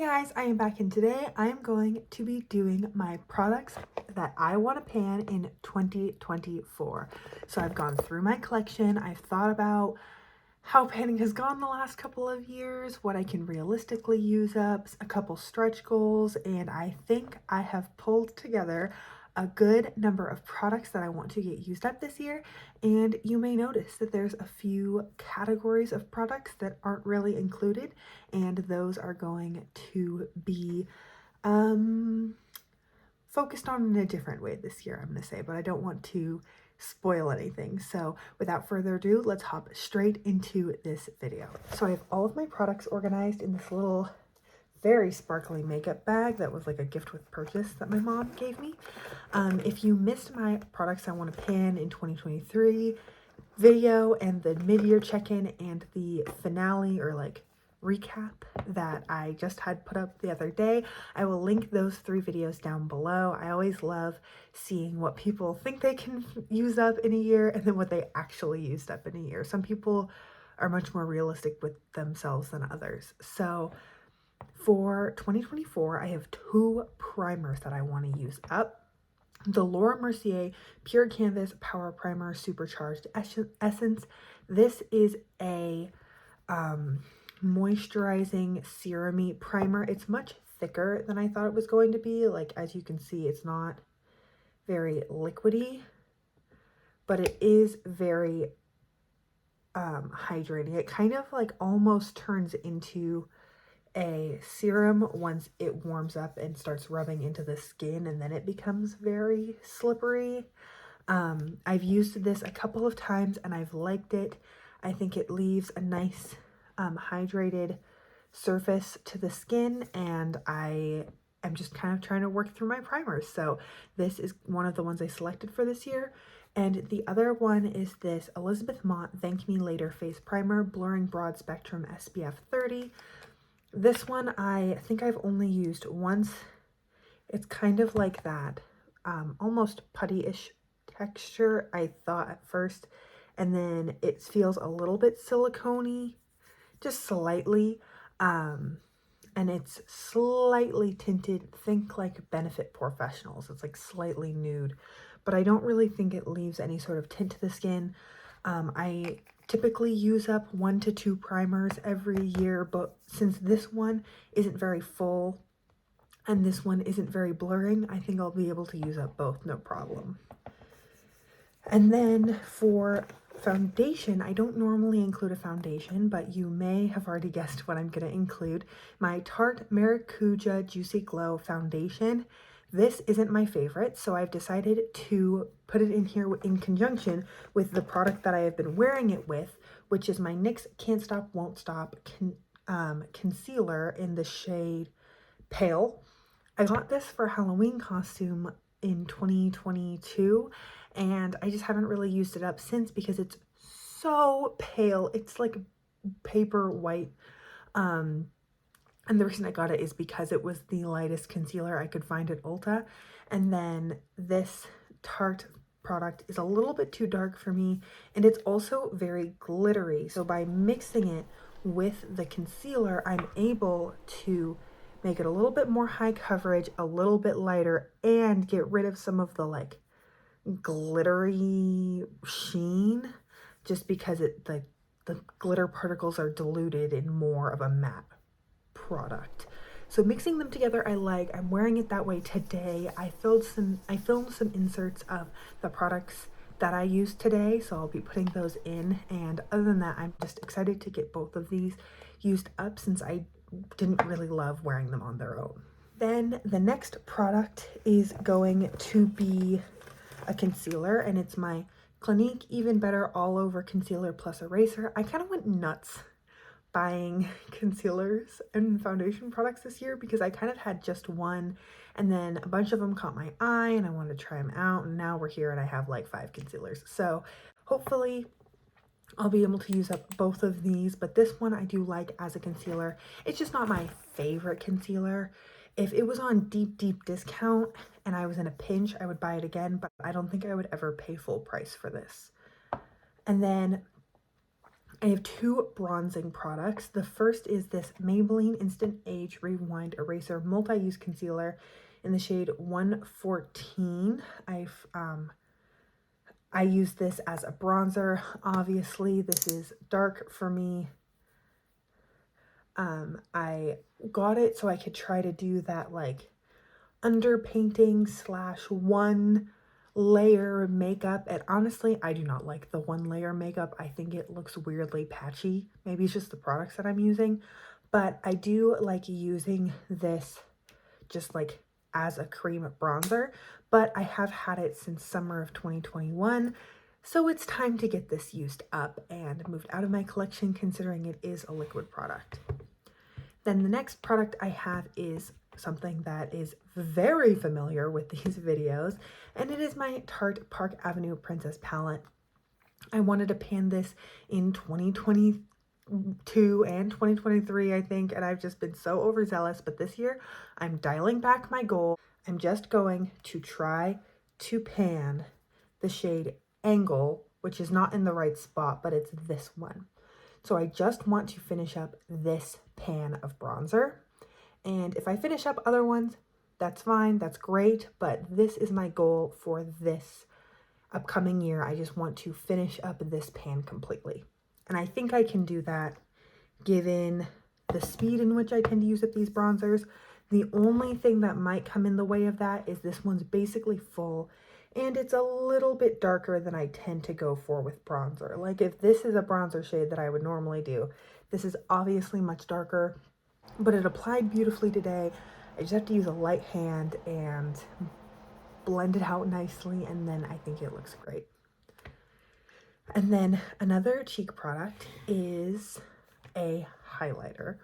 Hey guys, I am back and today I am going to be doing my products that I want to pan in 2024. So I've gone through my collection, I've thought about how panning has gone the last couple of years, what I can realistically use up, a couple stretch goals, and I think I have pulled together a good number of products that I want to get used up this year. And you may notice that there's a few categories of products that aren't really included, and those are going to be focused on in a different way this year, I'm going to say, but I don't want to spoil anything. So without further ado, let's hop straight into this video. So I have all of my products organized in this little very sparkly makeup bag that was like a gift with purchase that my mom gave me. If you missed my products I want to pan in 2023 video and the mid-year check-in and the finale or like recap that I just had put up the other day, I will link those 3 videos down below. I always love seeing what people think they can use up in a year and then what they actually used up in a year. Some people are much more realistic with themselves than others. So for 2024, I have 2 primers that I want to use up. The Laura Mercier Pure Canvas Power Primer Supercharged Essence. This is a moisturizing serum-y primer. It's much thicker than I thought it was going to be. Like, as you can see, it's not very liquidy, but it is very hydrating. It kind of like almost turns into a serum once it warms up and starts rubbing into the skin, and then it becomes very slippery. I've used this a couple of times and I've liked it. I think it leaves a nice hydrated surface to the skin, and I am just kind of trying to work through my primers. So this is one of the ones I selected for this year. And the other one is this Elizabeth Mott Thank Me Later Face Primer, Blurring Broad Spectrum SPF 30. This one I think I've only used once. It's kind of like that almost putty-ish texture, I thought at first, and then it feels a little bit silicone-y, just slightly, and it's slightly tinted. Think like Benefit Professionals. It's like slightly nude, but I don't really think it leaves any sort of tint to the skin. I typically use up 1 to 2 primers every year, but since this one isn't very full and this one isn't very blurring, I think I'll be able to use up both, no problem. And then for foundation, I don't normally include a foundation, but you may have already guessed what I'm going to include. My Tarte Maracuja Juicy Glow Foundation. This isn't my favorite, so I've decided to put it in here in conjunction with the product that I have been wearing it with, which is my NYX Can't Stop Won't Stop concealer in the shade Pale. I got this for a Halloween costume in 2022, and I just haven't really used it up since because it's so pale. It's like paper white. And the reason I got it is because it was the lightest concealer I could find at Ulta. And then this Tarte product is a little bit too dark for me, and it's also very glittery. So by mixing it with the concealer, I'm able to make it a little bit more high coverage, a little bit lighter, and get rid of some of the like glittery sheen, just because the glitter particles are diluted in more of a matte product. So mixing them together I like. I'm wearing it that way today. I filmed some inserts of the products that I used today, so I'll be putting those in. And other than that, I'm just excited to get both of these used up since I didn't really love wearing them on their own. Then the next product is going to be a concealer, and it's my Clinique Even Better All Over Concealer Plus Eraser. I kind of went nuts buying concealers and foundation products this year because I kind of had just one, and then a bunch of them caught my eye and I wanted to try them out, and now we're here and I have like 5 concealers. So hopefully I'll be able to use up both of these, but this one I do like as a concealer. It's just not my favorite concealer. If it was on deep discount and I was in a pinch, I would buy it again, but I don't think I would ever pay full price for this. And then I have two bronzing products. The first is this Maybelline Instant Age Rewind Eraser Multi-Use Concealer in the shade 114. I use this as a bronzer. Obviously, this is dark for me. I got it so I could try to do that like underpainting / one layer makeup, and honestly I do not like the one layer makeup. I think it looks weirdly patchy. Maybe it's just the products that I'm using, but I do like using this just like as a cream bronzer. But I have had it since summer of 2021, so it's time to get this used up and moved out of my collection, considering it is a liquid product. Then the next product I have is something that is very familiar with these videos, and it is my Tarte Park Avenue Princess Palette. I wanted to pan this in 2022 and 2023, I think, and I've just been so overzealous, but this year I'm dialing back my goal. I'm just going to try to pan the shade Angle, which is not in the right spot, but it's this one. So I just want to finish up this pan of bronzer. And if I finish up other ones, that's fine, that's great. But this is my goal for this upcoming year. I just want to finish up this pan completely. And I think I can do that given the speed in which I tend to use up these bronzers. The only thing that might come in the way of that is this one's basically full, and it's a little bit darker than I tend to go for with bronzer. Like if this is a bronzer shade that I would normally do, this is obviously much darker, but it applied beautifully today. I just have to use a light hand and blend it out nicely, and then I think it looks great. And then another cheek product is a highlighter.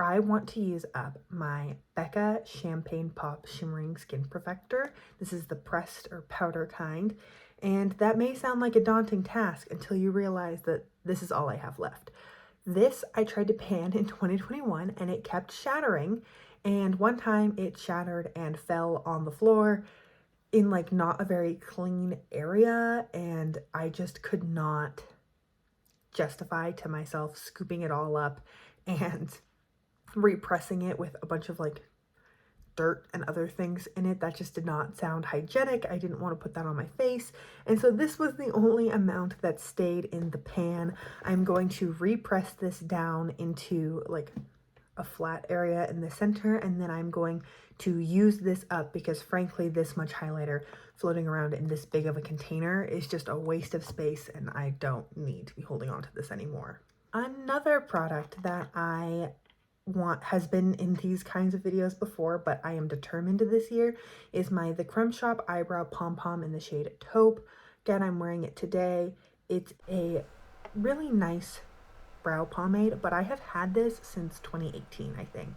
I want to use up my Becca Champagne Pop Shimmering Skin Perfector. This is the pressed or powder kind, and that may sound like a daunting task until you realize that this is all I have left. This I tried to pan in 2021 and it kept shattering, and one time it shattered and fell on the floor in like not a very clean area, and I just could not justify to myself scooping it all up and repressing it with a bunch of like dirt and other things in it. That just did not sound hygienic. I didn't want to put that on my face, and so this was the only amount that stayed in the pan. I'm going to repress this down into like a flat area in the center, and then I'm going to use this up because frankly this much highlighter floating around in this big of a container is just a waste of space, and I don't need to be holding on to this anymore. Another product that I want has been in these kinds of videos before, but I am determined this year, is my The Creme Shop Eyebrow Pom Pom in the shade Taupe. Again, I'm wearing it today. It's a really nice brow pomade, but I have had this since 2018, I think.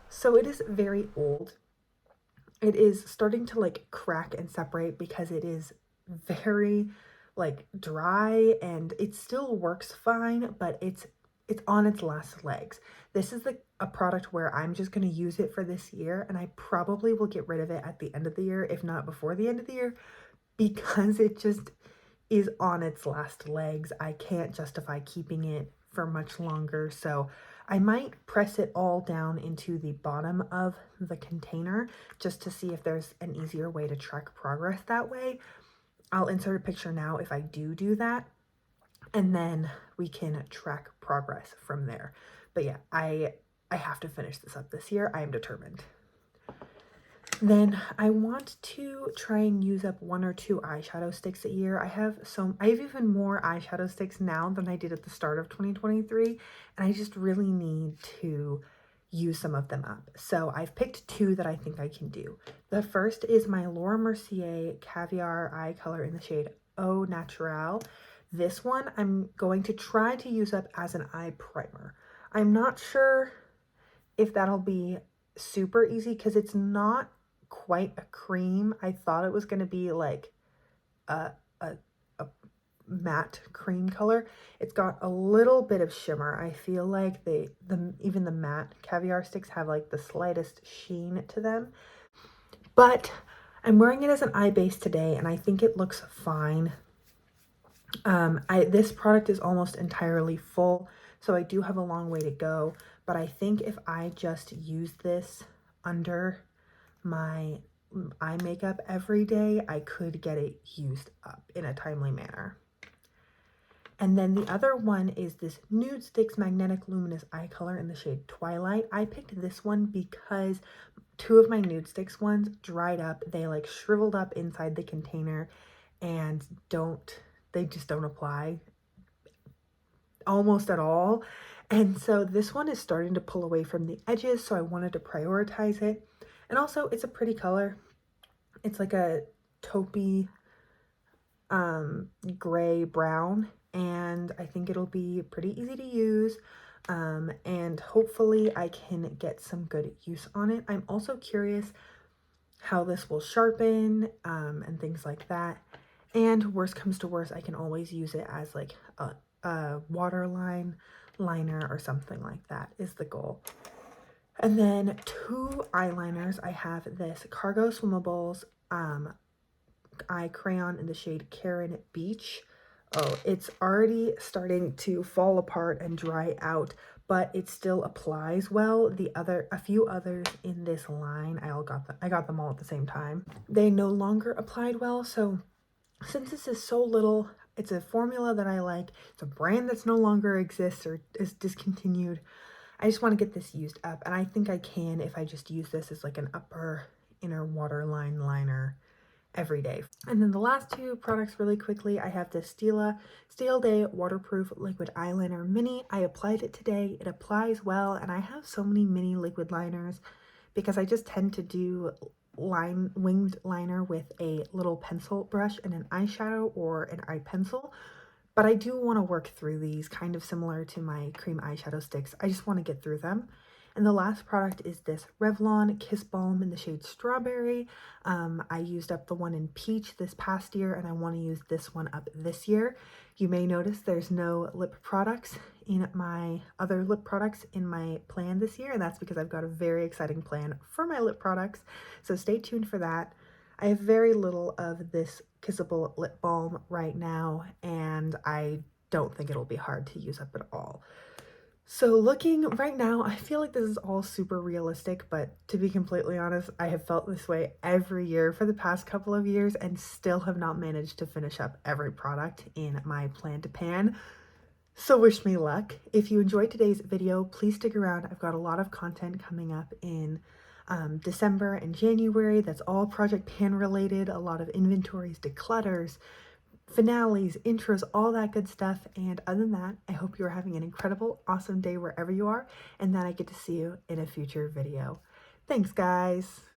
So it is very old. It is starting to like crack and separate because it is very like dry, and it still works fine, but it's on its last legs. This is a product where I'm just going to use it for this year, and I probably will get rid of it at the end of the year, if not before the end of the year, because it just is on its last legs. I can't justify keeping it for much longer, so I might press it all down into the bottom of the container just to see if there's an easier way to track progress that way. I'll insert a picture now if I do that, and then we can track progress from there. But yeah, I have to finish this up this year. I am determined. Then I want to try and use up 1 or 2 eyeshadow sticks a year. I have even more eyeshadow sticks now than I did at the start of 2023, and I just really need to use some of them up. So I've picked 2 that I think I can do. The first is my Laura Mercier Caviar Eye Color in the shade Au Naturel. This one I'm going to try to use up as an eye primer. I'm not sure if that'll be super easy because it's not quite a cream. I thought it was going to be like a matte cream color. It's got a little bit of shimmer. I feel like even the matte caviar sticks have like the slightest sheen to them. But I'm wearing it as an eye base today, and I think it looks fine. This product is almost entirely full, so I do have a long way to go, but I think if I just use this under my eye makeup every day, I could get it used up in a timely manner. And then the other one is this Nudestix Magnetic Luminous Eye Color in the shade Twilight. I picked this one because two of my Nudestix ones dried up. They like shriveled up inside the container and they just don't apply almost at all. And so this one is starting to pull away from the edges, so I wanted to prioritize it. And also it's a pretty color. It's like a taupey gray brown, and I think it'll be pretty easy to use. And hopefully I can get some good use on it. I'm also curious how this will sharpen and things like that. And worst comes to worst, I can always use it as like a waterline liner or something like that is the goal. And then two eyeliners. I have this Cargo Swimmables eye crayon in the shade Karen Beach. Oh, it's already starting to fall apart and dry out, but it still applies well. A few others in this line, I got them all at the same time. They no longer applied well, so since this is so little, it's a formula that I like, it's a brand that's no longer exists or is discontinued. I just want to get this used up, and I think I can if I just use this as like an upper inner waterline liner every day. And then the last two products really quickly, I have the Steel Day Waterproof Liquid Eyeliner Mini. I applied it today. It applies well, and I have so many mini liquid liners because I just tend to do winged liner with a little pencil brush and an eyeshadow or an eye pencil. But I do want to work through these, kind of similar to my cream eyeshadow sticks. I just want to get through them. And the last product is this Revlon Kiss Balm in the shade Strawberry. I used up the one in Peach this past year, and I want to use this one up this year. You may notice there's no lip products in my other lip products in my plan this year, and that's because I've got a very exciting plan for my lip products. So stay tuned for that. I have very little of this kissable lip balm right now, and I don't think it'll be hard to use up at all. So looking right now, I feel like this is all super realistic, but to be completely honest, I have felt this way every year for the past couple of years and still have not managed to finish up every product in my plan to pan. So wish me luck. If you enjoyed today's video, please stick around. I've got a lot of content coming up in December and January. That's all Project Pan related, a lot of inventories, declutters, finales, intros, all that good stuff. And other than that, I hope you're having an incredible, awesome day wherever you are, and that I get to see you in a future video. Thanks, guys.